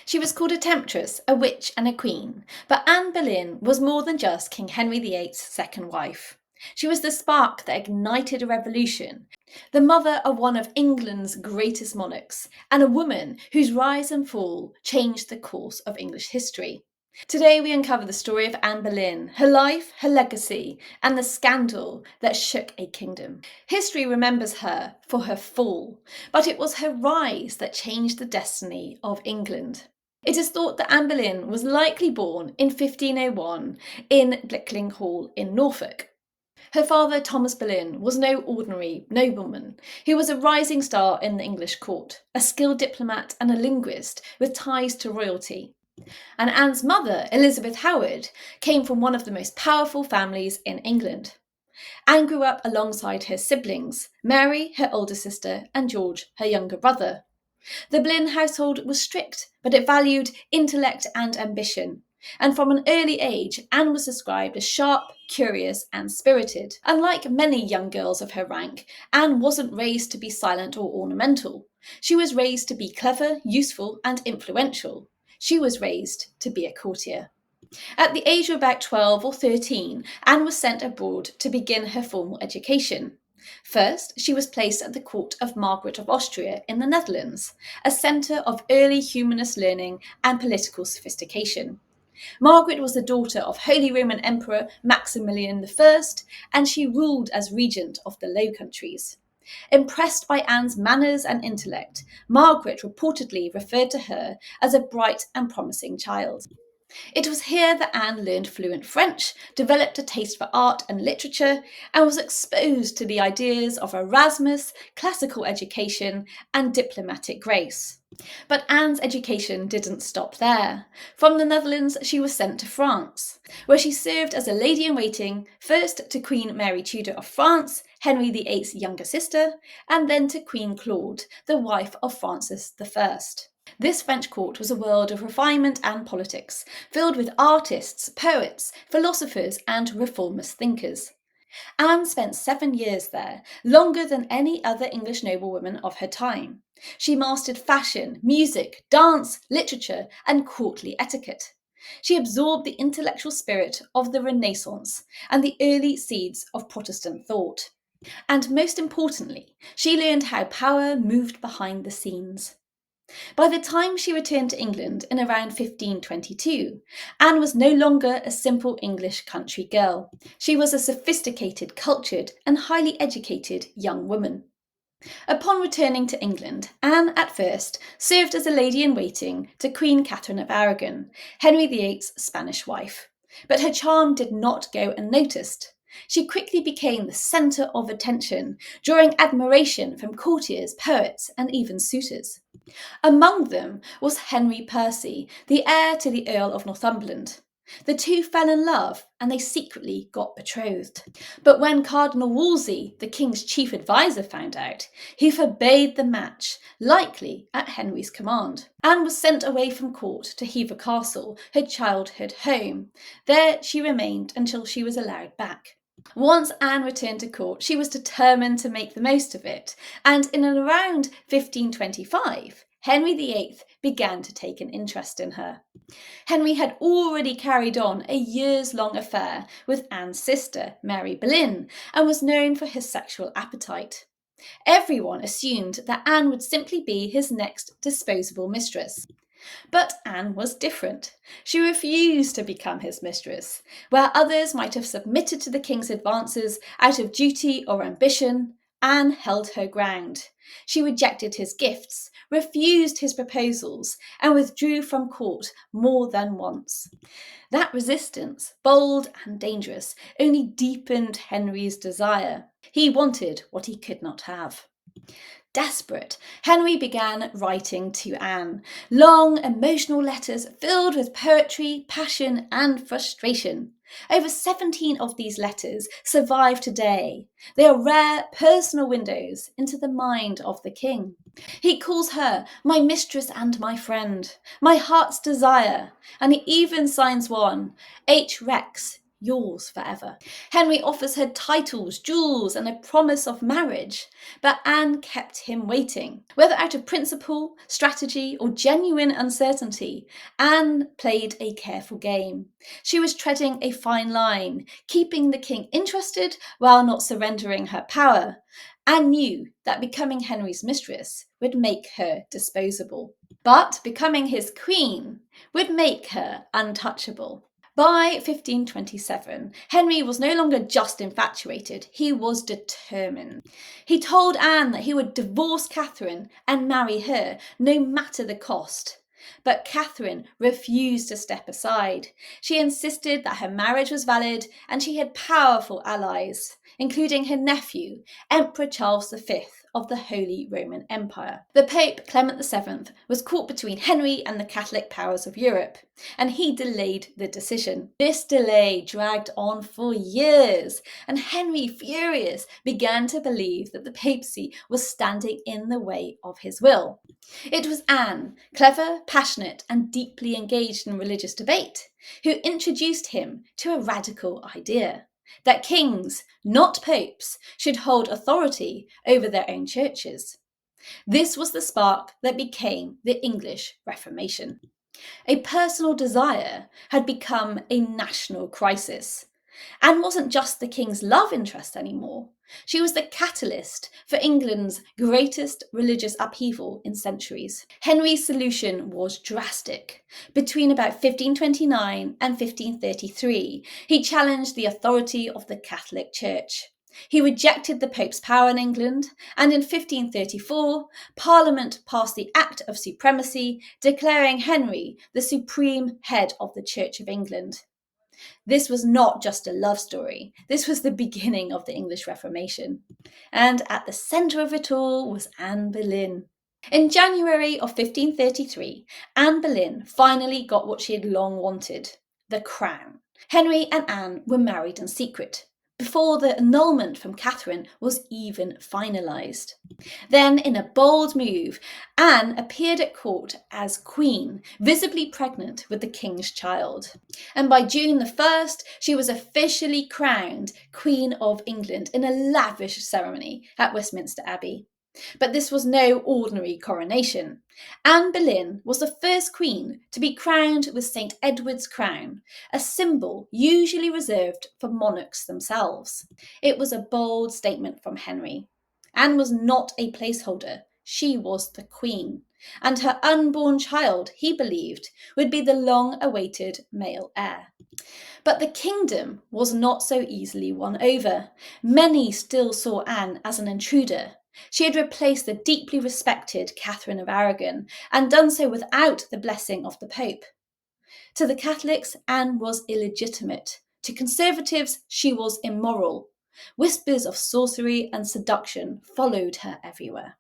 She was called a temptress, a witch and a queen, but Anne Boleyn was more than just King Henry VIII's second wife. She was the spark that ignited a revolution, the mother of one of England's greatest monarchs, and a woman whose rise and fall changed the course of English history. Today we uncover the story of Anne Boleyn, her life, her legacy, and the scandal that shook a kingdom. History remembers her for her fall, but it was her rise that changed the destiny of England. It is thought that Anne Boleyn was likely born in 1501 in Blickling Hall in Norfolk. Her father, Thomas Boleyn, was no ordinary nobleman. He was a rising star in the English court, a skilled diplomat and a linguist with ties to royalty. And Anne's mother, Elizabeth Howard, came from one of the most powerful families in England. Anne grew up alongside her siblings, Mary, her older sister, and George, her younger brother. The Boleyn household was strict, but it valued intellect and ambition. And from an early age, Anne was described as sharp, curious, and spirited. Unlike many young girls of her rank, Anne wasn't raised to be silent or ornamental. She was raised to be clever, useful, and influential. She was raised to be a courtier. At the age of about 12 or 13, Anne was sent abroad to begin her formal education. First, she was placed at the court of Margaret of Austria in the Netherlands, a centre of early humanist learning and political sophistication. Margaret was the daughter of Holy Roman Emperor Maximilian I, and she ruled as regent of the Low Countries. Impressed by Anne's manners and intellect, Margaret reportedly referred to her as a bright and promising child. It was here that Anne learned fluent French, developed a taste for art and literature, and was exposed to the ideas of Erasmus, classical education, and diplomatic grace. But Anne's education didn't stop there. From the Netherlands, she was sent to France, where she served as a lady-in-waiting, first to Queen Mary Tudor of France, Henry VIII's younger sister, and then to Queen Claude, the wife of Francis I. This French court was a world of refinement and politics, filled with artists, poets, philosophers, and reformist thinkers. Anne spent 7 years there, longer than any other English noblewoman of her time. She mastered fashion, music, dance, literature, and courtly etiquette. She absorbed the intellectual spirit of the Renaissance and the early seeds of Protestant thought. And most importantly, she learned how power moved behind the scenes. By the time she returned to England in around 1522, Anne was no longer a simple English country girl. She was a sophisticated, cultured, and highly educated young woman. Upon returning to England, Anne at first served as a lady-in-waiting to Queen Catherine of Aragon, Henry VIII's Spanish wife. But her charm did not go unnoticed. She quickly became the centre of attention, drawing admiration from courtiers, poets, and even suitors. Among them was Henry Percy, the heir to the Earl of Northumberland. The two fell in love and they secretly got betrothed. But when Cardinal Wolsey, the king's chief adviser, found out, he forbade the match, likely at Henry's command. Anne was sent away from court to Hever Castle, her childhood home. There she remained until she was allowed back. Once Anne returned to court, she was determined to make the most of it, and in and around 1525, Henry VIII began to take an interest in her. Henry had already carried on a years-long affair with Anne's sister, Mary Boleyn, and was known for his sexual appetite. Everyone assumed that Anne would simply be his next disposable mistress. But Anne was different. She refused to become his mistress. Where others might have submitted to the king's advances out of duty or ambition, Anne held her ground. She rejected his gifts, refused his proposals, and withdrew from court more than once. That resistance, bold and dangerous, only deepened Henry's desire. He wanted what he could not have. Desperate, Henry began writing to Anne, long, emotional letters filled with poetry, passion, and frustration. Over 17 of these letters survive today. They are rare personal windows into the mind of the king. He calls her my mistress and my friend, my heart's desire, and he even signs one, H. Rex, yours forever. Henry offers her titles, jewels, and a promise of marriage, but Anne kept him waiting. Whether out of principle, strategy, or genuine uncertainty, Anne played a careful game. She was treading a fine line, keeping the king interested while not surrendering her power. Anne knew that becoming Henry's mistress would make her disposable, but becoming his queen would make her untouchable. By 1527, Henry was no longer just infatuated, he was determined. He told Anne that he would divorce Catherine and marry her, no matter the cost. But Catherine refused to step aside. She insisted that her marriage was valid and she had powerful allies, including her nephew, Emperor Charles V of the Holy Roman Empire. The Pope Clement VII was caught between Henry and the Catholic powers of Europe, and he delayed the decision. This delay dragged on for years, and Henry, furious, began to believe that the papacy was standing in the way of his will. It was Anne, clever, passionate, and deeply engaged in religious debate, who introduced him to a radical idea: that kings, not popes, should hold authority over their own churches. This was the spark that became the English Reformation. A personal desire had become a national crisis. Anne wasn't just the king's love interest anymore. She was the catalyst for England's greatest religious upheaval in centuries. Henry's solution was drastic. Between about 1529 and 1533, he challenged the authority of the Catholic Church. He rejected the Pope's power in England, and in 1534, Parliament passed the Act of Supremacy, declaring Henry the supreme head of the Church of England. This was not just a love story. This was the beginning of the English Reformation. And at the centre of it all was Anne Boleyn. In January of 1533, Anne Boleyn finally got what she had long wanted: the crown. Henry and Anne were married in secret, before the annulment from Catherine was even finalised. Then, in a bold move, Anne appeared at court as queen, visibly pregnant with the king's child. And by June the 1st, she was officially crowned Queen of England in a lavish ceremony at Westminster Abbey. But this was no ordinary coronation. Anne Boleyn was the first queen to be crowned with St. Edward's crown, a symbol usually reserved for monarchs themselves. It was a bold statement from Henry. Anne was not a placeholder, she was the queen, and her unborn child, he believed, would be the long-awaited male heir. But the kingdom was not so easily won over. Many still saw Anne as an intruder. She had replaced the deeply respected Catherine of Aragon, and done so without the blessing of the Pope. To the Catholics, Anne was illegitimate. To conservatives, she was immoral. Whispers of sorcery and seduction followed her everywhere.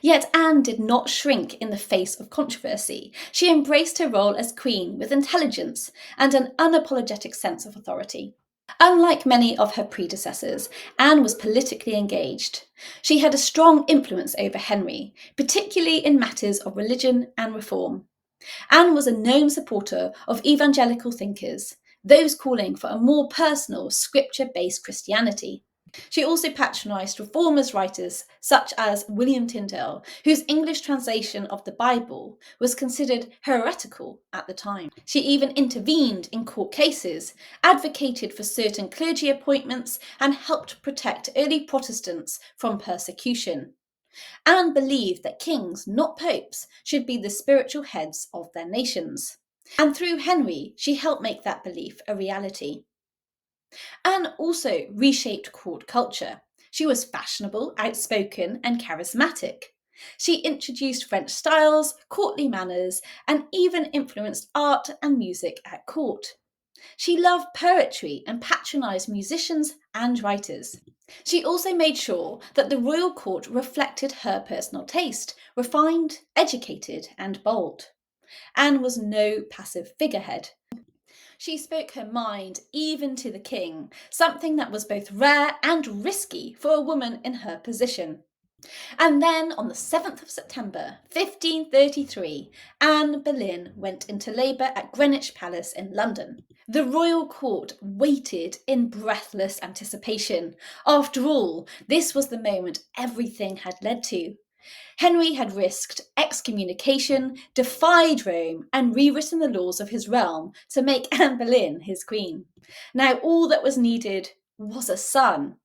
Yet Anne did not shrink in the face of controversy. She embraced her role as queen with intelligence and an unapologetic sense of authority. Unlike many of her predecessors, Anne was politically engaged. She had a strong influence over Henry, particularly in matters of religion and reform. Anne was a known supporter of evangelical thinkers, those calling for a more personal, scripture-based Christianity. She also patronised reformist writers such as William Tyndale, whose English translation of the Bible was considered heretical at the time. She even intervened in court cases, advocated for certain clergy appointments, and helped protect early Protestants from persecution. Anne believed that kings, not popes, should be the spiritual heads of their nations. And through Henry, she helped make that belief a reality. Anne also reshaped court culture. She was fashionable, outspoken, and charismatic. She introduced French styles, courtly manners, and even influenced art and music at court. She loved poetry and patronised musicians and writers. She also made sure that the royal court reflected her personal taste: refined, educated, and bold. Anne was no passive figurehead. She spoke her mind, even to the king, something that was both rare and risky for a woman in her position. And then on the 7th of September 1533, Anne Boleyn went into labour at Greenwich Palace in London. The royal court waited in breathless anticipation. After all, this was the moment everything had led to. Henry had risked excommunication, defied Rome, and rewritten the laws of his realm to make Anne Boleyn his queen. Now all that was needed was a son.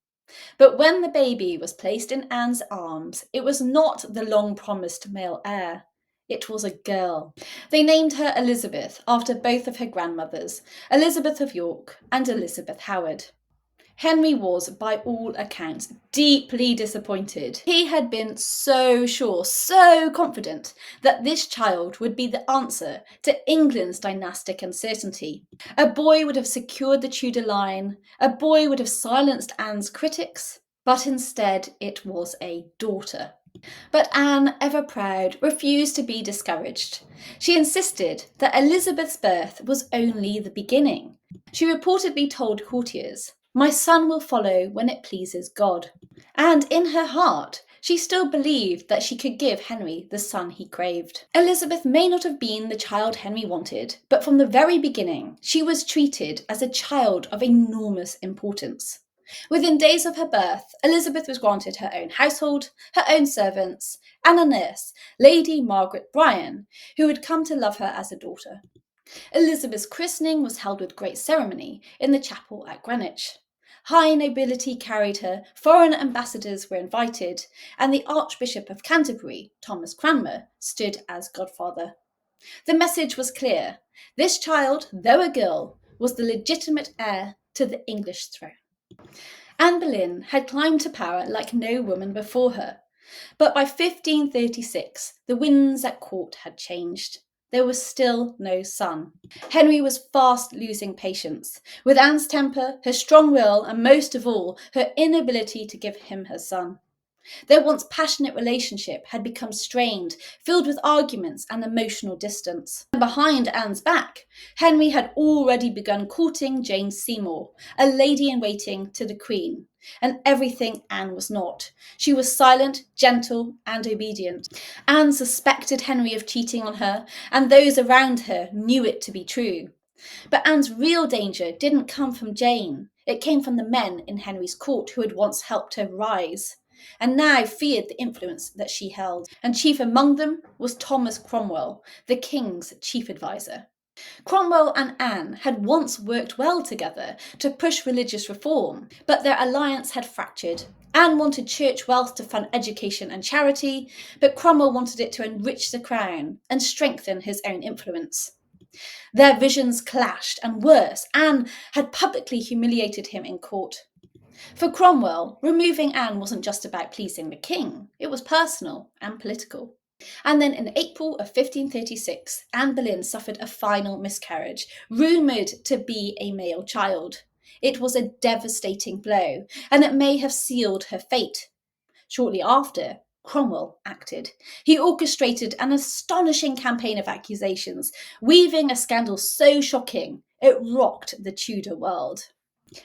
But when the baby was placed in Anne's arms, it was not the long-promised male heir. It was a girl. They named her Elizabeth after both of her grandmothers, Elizabeth of York and Elizabeth Howard. Henry was, by all accounts, deeply disappointed. He had been so sure, so confident that this child would be the answer to England's dynastic uncertainty. A boy would have secured the Tudor line, a boy would have silenced Anne's critics, but instead it was a daughter. But Anne, ever proud, refused to be discouraged. She insisted that Elizabeth's birth was only the beginning. She reportedly told courtiers, "My son will follow when it pleases God." And in her heart, she still believed that she could give Henry the son he craved. Elizabeth may not have been the child Henry wanted, but from the very beginning, she was treated as a child of enormous importance. Within days of her birth, Elizabeth was granted her own household, her own servants, and a nurse, Lady Margaret Bryan, who had come to love her as a daughter. Elizabeth's christening was held with great ceremony in the chapel at Greenwich. High nobility carried her, foreign ambassadors were invited, and the Archbishop of Canterbury, Thomas Cranmer, stood as godfather. The message was clear. This child, though a girl, was the legitimate heir to the English throne. Anne Boleyn had climbed to power like no woman before her. But by 1536, the winds at court had changed. There was still no son. Henry was fast losing patience, with Anne's temper, her strong will, and most of all, her inability to give him her son. Their once passionate relationship had become strained, filled with arguments and emotional distance. And behind Anne's back, Henry had already begun courting Jane Seymour, a lady-in-waiting to the Queen, and everything Anne was not. She was silent, gentle, and obedient. Anne suspected Henry of cheating on her, and those around her knew it to be true. But Anne's real danger didn't come from Jane. It came from the men in Henry's court who had once helped her rise, and now feared the influence that she held. And chief among them was Thomas Cromwell, the king's chief advisor. Cromwell and Anne had once worked well together to push religious reform, but their alliance had fractured. Anne wanted church wealth to fund education and charity, but Cromwell wanted it to enrich the crown and strengthen his own influence. Their visions clashed, and worse, Anne had publicly humiliated him in court. For Cromwell, removing Anne wasn't just about pleasing the king, it was personal and political. And then in April of 1536, Anne Boleyn suffered a final miscarriage, rumoured to be a male child. It was a devastating blow, and it may have sealed her fate. Shortly after, Cromwell acted. He orchestrated an astonishing campaign of accusations, weaving a scandal so shocking it rocked the Tudor world.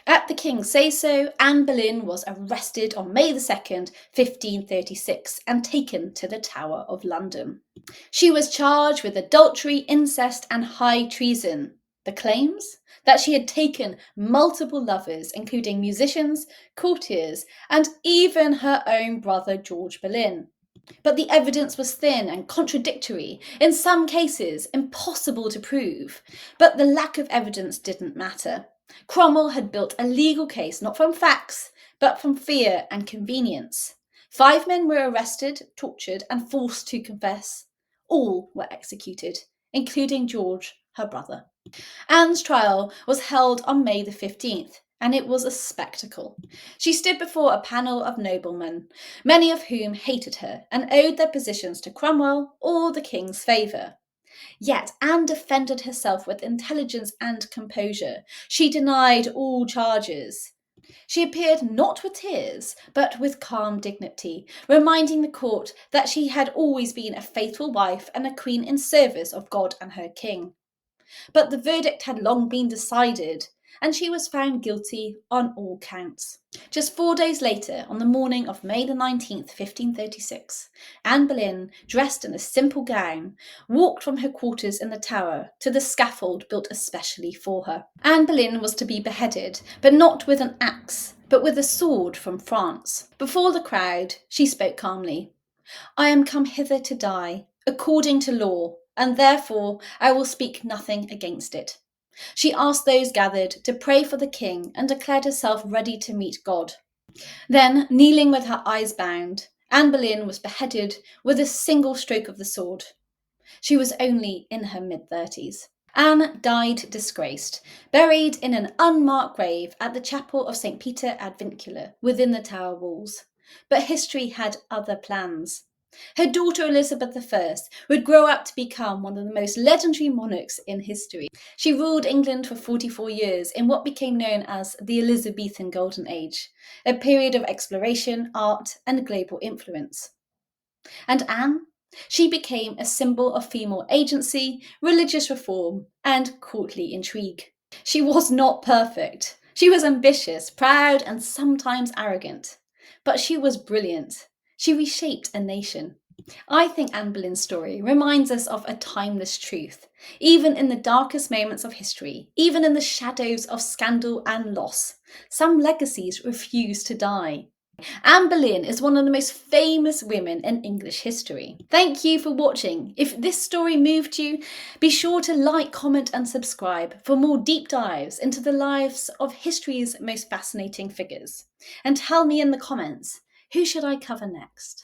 At the king's say-so, Anne Boleyn was arrested on May 2nd, 1536, and taken to the Tower of London. She was charged with adultery, incest, and high treason. The claims? That she had taken multiple lovers, including musicians, courtiers, and even her own brother George Boleyn. But the evidence was thin and contradictory, in some cases impossible to prove. But the lack of evidence didn't matter. Cromwell had built a legal case not from facts, but from fear and convenience. 5 men were arrested, tortured, and forced to confess. All were executed, including George, her brother. Anne's trial was held on May 15th, and it was a spectacle. She stood before a panel of noblemen, many of whom hated her and owed their positions to Cromwell or the king's favour. Yet Anne defended herself with intelligence and composure. She denied all charges. She appeared not with tears, but with calm dignity, reminding the court that she had always been a faithful wife and a queen in service of God and her king. But the verdict had long been decided. and she was found guilty on all counts. Just 4 days later, on the morning of May the 19th, 1536, Anne Boleyn, dressed in a simple gown, walked from her quarters in the Tower to the scaffold built especially for her. Anne Boleyn was to be beheaded, but not with an axe, but with a sword from France. Before the crowd, she spoke calmly. "I am come hither to die, according to law, and therefore I will speak nothing against it." She asked those gathered to pray for the king and declared herself ready to meet God. Then, kneeling with her eyes bound, Anne Boleyn was beheaded with a single stroke of the sword. She was only in her mid-30s. Anne died disgraced, buried in an unmarked grave at the chapel of St. Peter ad Vincula within the Tower walls. But history had other plans. Her daughter Elizabeth I would grow up to become one of the most legendary monarchs in history. She ruled England for 44 years in what became known as the Elizabethan Golden Age, a period of exploration, art, and global influence. And Anne? She became a symbol of female agency, religious reform, and courtly intrigue. She was not perfect. She was ambitious, proud, and sometimes arrogant. But she was brilliant. She reshaped a nation. I think Anne Boleyn's story reminds us of a timeless truth. Even in the darkest moments of history, even in the shadows of scandal and loss, some legacies refuse to die. Anne Boleyn is one of the most famous women in English history. Thank you for watching. If this story moved you, be sure to like, comment and subscribe for more deep dives into the lives of history's most fascinating figures. And tell me in the comments, who should I cover next?